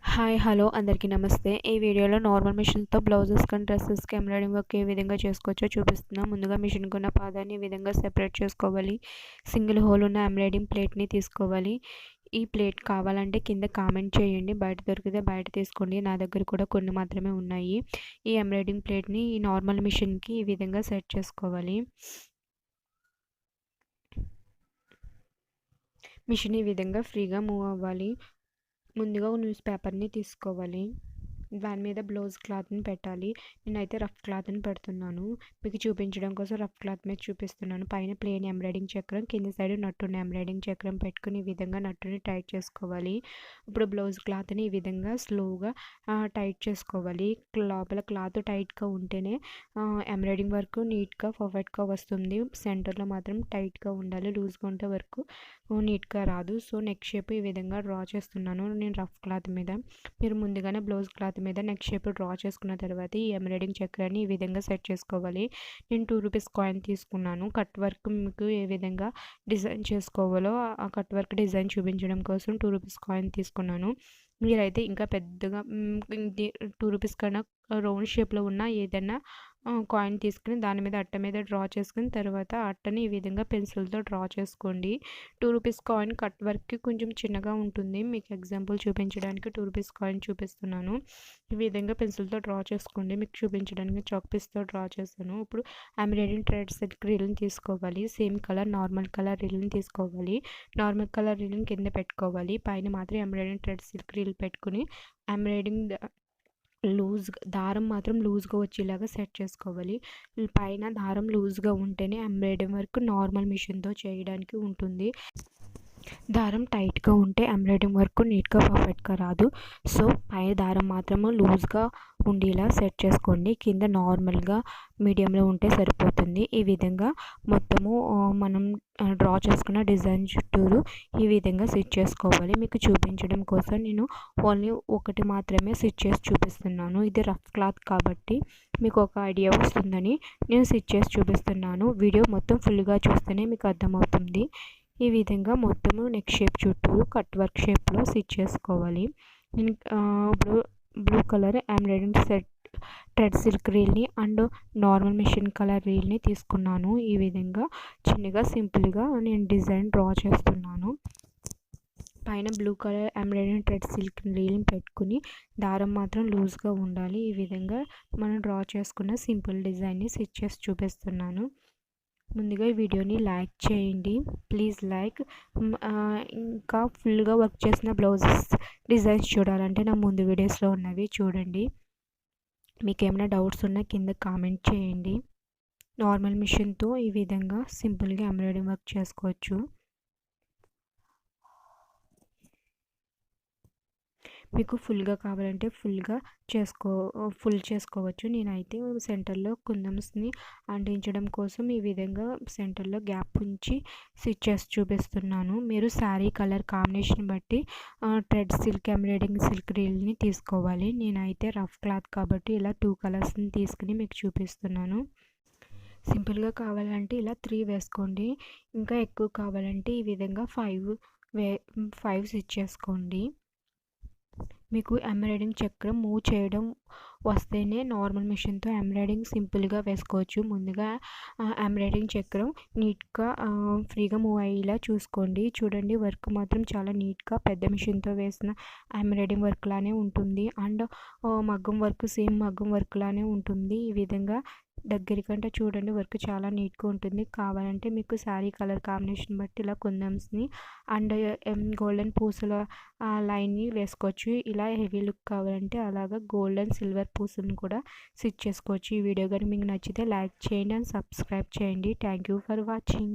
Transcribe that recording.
Hi hello అందరికీ నమస్తే. ఈ వీడియోలో నార్మల్ మిషన్తో బ్లౌజెస్కి అండ్ డ్రెస్సెస్కి ఎంబ్రాయిడింగ్ వర్క్ ఏ విధంగా చేసుకోవచ్చో చూపిస్తున్నాం. ముందుగా మిషన్కి ఉన్న పాదాన్ని ఈ విధంగా సెపరేట్ చేసుకోవాలి. సింగిల్ హోల్ ఉన్న ఎంబ్రాయిడింగ్ ప్లేట్ని తీసుకోవాలి. ఈ ప్లేట్ కావాలంటే కింద కామెంట్ చేయండి. బయట దొరికితే బయట తీసుకోండి. నా దగ్గర కూడా కొన్ని మాత్రమే ఉన్నాయి. ఈ ఎంబ్రాయిడింగ్ ప్లేట్ని ఈ నార్మల్ మిషన్కి ఈ విధంగా సెట్ చేసుకోవాలి. మిషన్ ఈ విధంగా ఫ్రీగా మూవ్ అవ్వాలి. ముందుగా న్యూస్ పేపర్ని తీసుకోవాలి. దాని మీద బ్లౌజ్ క్లాత్ని పెట్టాలి. నేనైతే రఫ్ క్లాత్ని పెడుతున్నాను. మీకు చూపించడం కోసం రఫ్ క్లాత్ మీద చూపిస్తున్నాను. పైన ప్లెయిన్ ఎంబ్రాయిడింగ్ చక్రం, కింద సైడ్ నట్టున్న ఎంబ్రాయిడింగ్ చక్రం పెట్టుకుని ఈ విధంగా నట్టుని టైట్ చేసుకోవాలి. ఇప్పుడు బ్లౌజ్ క్లాత్ని ఈ విధంగా స్లోగా టైట్ చేసుకోవాలి. లోపల క్లాత్ టైట్గా ఉంటేనే ఎంబ్రాయిడింగ్ వర్క్ నీట్గా పర్ఫెక్ట్గా వస్తుంది. సెంటర్లో మాత్రం టైట్గా ఉండాలి. లూజ్గా ఉంటే వర్క్ నీట్గా రాదు. సో నెక్ షేప్ ఈ విధంగా డ్రా చేస్తున్నాను నేను రఫ్ క్లాత్ మీద. మీరు ముందుగానే బ్లౌజ్ క్లాత్ మీద నెక్ షేప్ డ్రా చేసుకున్న తర్వాత ఈ ఎంబ్రాయిడింగ్ చక్రాన్ని ఈ విధంగా సెట్ చేసుకోవాలి. నేను 2 రూపీస్ కాయిన్ తీసుకున్నాను. కట్ వర్క్ మీకు ఏ విధంగా డిజైన్ చేసుకోవాలో ఆ కట్ వర్క్ డిజైన్ చూపించడం కోసం 2 రూపీస్ కాయిన్ తీసుకున్నాను. మీరైతే ఇంకా పెద్దగా 2 రూపీస్ కన్నా రౌండ్ షేప్లో ఉన్న ఏదైనా కాయిన్ తీసుకుని దాని మీద అట్ట మీద డ్రా చేసుకుని తర్వాత అట్టని ఈ విధంగా పెన్సిల్తో డ్రా చేసుకోండి. 2 రూపీస్ కాయిన్ కట్ వర్క్కి కొంచెం చిన్నగా ఉంటుంది. మీకు ఎగ్జాంపుల్ చూపించడానికి 2 రూపీస్ కాయిన్ చూపిస్తున్నాను. ఈ విధంగా పెన్సిల్తో డ్రా చేసుకోండి. మీకు చూపించడానికి చాక్ పీస్తో డ్రా చేశాను. ఇప్పుడు ఎంబ్రాయిడింగ్ థ్రెడ్ సిల్క్ రీల్ని తీసుకోవాలి. సేమ్ కలర్ నార్మల్ కలర్ రీల్ని తీసుకోవాలి. నార్మల్ కలర్ రీల్ని కింద పెట్టుకోవాలి. పైన మాత్రం ఎంబ్రాయిడింగ్ థ్రెడ్ సిల్క్ రీల్ పెట్టుకుని ఎంబ్రాయిడింగ్ దారం మాత్రం లూజ్గా వచ్చేలాగా సెట్ చేసుకోవాలి. పైన దారం లూజ్గా ఉంటేనే ఎంబ్రాయిడింగ్ వర్క్ నార్మల్ మిషన్తో చేయడానికి ఉంటుంది. దారం టైట్గా ఉంటే ఎంబ్రాయిడింగ్ వర్క్ నీట్గా పర్ఫెక్ట్గా రాదు. సో పై దారం మాత్రము లూజ్గా ఉండేలా సెట్ చేసుకోండి. కింద నార్మల్గా మీడియంలో ఉంటే సరిపోతుంది. ఈ విధంగా మొత్తము మనం డ్రా చేసుకున్న డిజైన్ చుట్టూరు ఈ విధంగా స్టిచ్ చేసుకోవాలి. మీకు చూపించడం కోసం నేను ఓన్లీ ఒకటి మాత్రమే స్టిచ్ చేసి చూపిస్తున్నాను. ఇది రఫ్ క్లాత్ కాబట్టి మీకు ఒక ఐడియా వస్తుందని నేను స్టిచ్ చేసి చూపిస్తున్నాను. వీడియో మొత్తం ఫుల్గా చూస్తేనే మీకు అర్థమవుతుంది. ఈ విధంగా మొత్తము నెక్ షేప్ చుట్టూరు కట్ వర్క్ షేప్లో స్టిచ్ చేసుకోవాలి. నేను ఇప్పుడు blue colour embroidering thread silk రీల్ని అండ్ నార్మల్ మిషన్ కలర్ రీల్ని తీసుకున్నాను. ఈ విధంగా చిన్నగా సింపుల్గా నేను డిజైన్ డ్రా చేస్తున్నాను. పైన blue colour embroidering thread silk రీల్ని పెట్టుకుని దారం మాత్రం లూజ్గా ఉండాలి. ఈ విధంగా మనం డ్రా చేసుకున్న సింపుల్ డిజైన్ని స్టిచ్ చేసి చూపిస్తున్నాను. ముందుగా ఈ వీడియోని లైక్ చేయండి. Please like. ఇంకా ఫుల్గా వర్క్ చేసిన బ్లౌజెస్ డిజైన్స్ చూడాలంటే నా ముందు వీడియోస్లో ఉన్నవి చూడండి. మీకు ఏమైనా డౌట్స్ ఉన్నా కింద కామెంట్ చేయండి. నార్మల్ మిషన్తో ఈ విధంగా సింపుల్గా ఎంబ్రాయిడింగ్ వర్క్ చేసుకోవచ్చు. మీకు ఫుల్గా కావాలంటే ఫుల్ చేసుకోవచ్చు. నేనైతే సెంటర్లో కుందన్స్ని అంటించడం కోసం ఈ విధంగా సెంటర్లో గ్యాప్ ఉంచి స్టిచ్ చేసి చూపిస్తున్నాను. మీరు శారీ కలర్ కాంబినేషన్ బట్టి థ్రెడ్ సిల్క్ ఎంబ్రాయిడింగ్ సిల్క్ రీల్ని తీసుకోవాలి. నేనైతే రఫ్ క్లాత్ కాబట్టి ఇలా 2 కలర్స్ని తీసుకుని మీకు చూపిస్తున్నాను. సింపుల్గా కావాలంటే ఇలా 3 వేసుకోండి. ఇంకా ఎక్కువ కావాలంటే ఈ విధంగా 5 స్టిచ్ చేసుకోండి. మీకు ఎంబ్రాయిడింగ్ చక్రం మూవ్ చేయడం వస్తేనే నార్మల్ మిషన్తో ఎంబ్రాయిడింగ్ సింపుల్గా వేసుకోవచ్చు. ముందుగా ఎంబ్రాయిడింగ్ చక్రం నీట్గా ఫ్రీగా మూవ్ అయ్యేలా చూసుకోండి. చూడండి వర్క్ మాత్రం చాలా నీట్గా పెద్ద మిషన్తో వేసిన ఎంబ్రాయిడింగ్ వర్క్ లానే ఉంటుంది. అండ్ మగ్గం వర్క్ సేమ్ మగ్గం వర్క్ లానే ఉంటుంది. ఈ విధంగా దగ్గరికంటే చూడండి వర్క్ చాలా నీట్గా ఉంటుంది. కావాలంటే మీకు శారీ కలర్ కాంబినేషన్ బట్టి ఇలా కుందన్స్ని అండ్ గోల్డెన్ పూసల లైన్ని వేసుకోవచ్చు. ఇలా హెవీ లుక్ కావాలంటే అలాగా గోల్డ్ అండ్ సిల్వర్ పూసలను కూడా స్టిచ్ చేసుకోవచ్చు. ఈ వీడియో కానీ మీకు నచ్చితే లైక్ చేయండి అండ్ సబ్స్క్రైబ్ చేయండి. Thank you for watching.